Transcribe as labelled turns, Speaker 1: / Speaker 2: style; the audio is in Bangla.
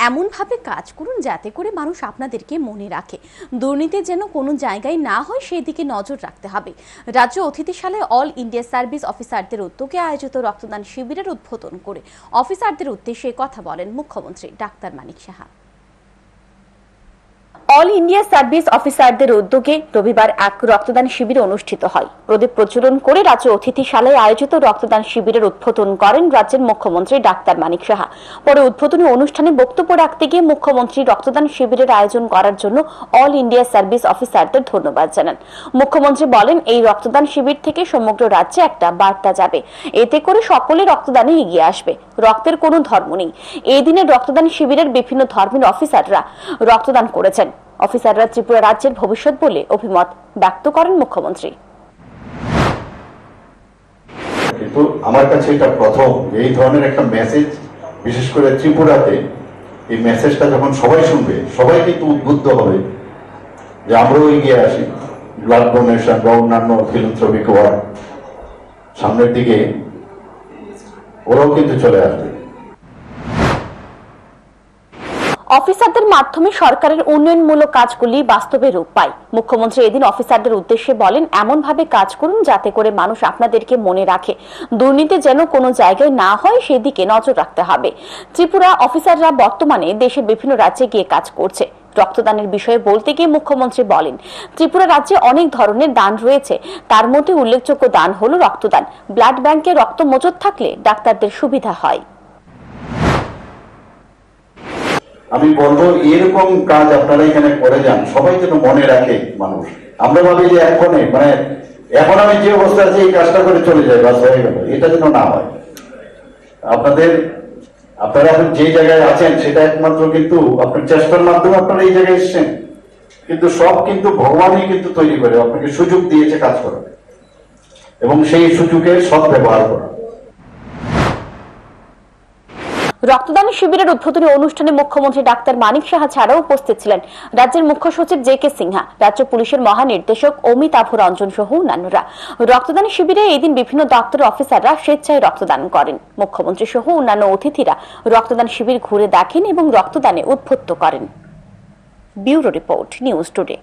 Speaker 1: এমনভাবে কাজ করুন যাতে করে মানুষ আপনাদেরকে মনে রাখে। দুর্নীতি যেন কোনো জায়গায় না হয় সেই দিকে নজর রাখতে হবে। রাজ্য অতিথিশালায় অল ইন্ডিয়া সার্ভিস অফিসারদের উদ্যোগে আয়োজিত রক্তদান শিবিরের উদ্বোধন করে অফিসারদের উদ্দেশ্যে কথা বলেন মুখ্যমন্ত্রী doctor Manik Saha. All India service অফিসারদের উদ্যোগে রবিবার এক রক্তদান শিবির অনুষ্ঠিত হয়। প্রদীপ প্রজ্বলন করে রাজ্য অতিথিশালায় আয়োজিত রক্তদান শিবিরের উদ্বোধন করেন রাজ্যের মুখ্যমন্ত্রী ডাক্তার মানিক সাহা। পরে উদ্বোধনী অনুষ্ঠানে বক্তব্য রাখতে গিয়ে মুখ্যমন্ত্রী রক্তদান শিবিরের আয়োজন করার জন্য অল ইন্ডিয়া সার্ভিস অফিসারদের ধন্যবাদ জানান। মুখ্যমন্ত্রী বলেন, এই রক্তদান শিবির থেকে সমগ্র রাজ্যে একটা বার্তা যাবে, এতে করে সকলে রক্তদানে এগিয়ে আসবে। রক্তের কোনো ধর্ম নেই। এই দিনে রক্তদান শিবিরের বিভিন্ন ধর্মের অফিসাররা রক্তদান করেছেন। অফিসাররা ত্রিপুরা রাজ্যের ভবিষ্যৎ বলে অভিমত ব্যক্ত করেন মুখ্যমন্ত্রী।
Speaker 2: কিন্তু আমার কাছে এটা প্রথম এই ধরনের একটা মেসেজ, বিশেষ করে ত্রিপুরাতে এই মেসেজটা যখন সবাই শুনবে, সবাই কিন্তু উদ্বুদ্ধ হবে যে আমরাও এগিয়ে আসি, ব্লাড ডোনেশন বা অন্যান্য ফিলান্থ্রপিক ওয়ার্ক সামনের দিকে ওরাও কিন্তু চলে আসবে।
Speaker 1: অফিসারদের মাধ্যমে সরকারের উন্নয়নমূলক কাজগুলি বাস্তবে রূপ পায়। মুখ্যমন্ত্রী এদিন অফিসারদের উদ্দেশ্যে বলেন, এমন ভাবে কাজ করুন যাতে করে মানুষ আপনাদেরকে মনে রাখে। দুর্নীতি যেন কোনো জায়গায় না হয় সেদিকে নজর রাখতে হবে। ত্রিপুরা অফিসাররা বর্তমানে দেশের বিভিন্ন রাজ্যে গিয়ে কাজ করছে। রক্তদানের বিষয়ে বলতে গিয়ে মুখ্যমন্ত্রী বলেন, ত্রিপুরা রাজ্যে অনেক ধরনের দান রয়েছে, তার মধ্যে উল্লেখযোগ্য দান হলো রক্তদান। ব্লাড ব্যাংকে রক্ত মজুত থাকলে ডাক্তারদের সুবিধা হয়।
Speaker 2: আমি বলবো এরকম কাজ আপনারা এখানে করে যান, সবাই যেন মনে রাখে মানুষ। আমরা ভাবি যে এখন আমি যে অবস্থা আছে এই কাজটা করে চলে যাই, বাস হয়ে গেল, এটা যেন না হয়। আপনারা এখন যে জায়গায় আছেন সেটা একমাত্র কিন্তু আপনার চেষ্টার মাধ্যমে আপনারা এই জায়গায় এসছেন, কিন্তু সব কিন্তু ভগবানই কিন্তু তৈরি করে আপনাকে সুযোগ দিয়েছে কাজ করার, এবং সেই সুযোগের সৎ ব্যবহার করা।
Speaker 1: রক্তদান শিবিরের উদ্বোধনী অনুষ্ঠানে মুখ্যমন্ত্রী ডাক্তার মানিক সাহা ছাড়াও উপস্থিত ছিলেন রাজ্যের মুখ্য সচিব জে.কে. সিনহা, রাজ্য পুলিশের মহানির্দেশক অমিতাভ রঞ্জন সহ অন্যান্যরা। রক্তদান শিবিরে এই দিন বিভিন্ন দপ্তরের অফিসাররা স্বেচ্ছায় রক্তদান করেন। মুখ্যমন্ত্রী সহ অন্যান্য অতিথিরা রক্তদান শিবির ঘুরে দেখেন এবং রক্তদানে উদ্বুদ্ধ করেন। Bureau report, news today.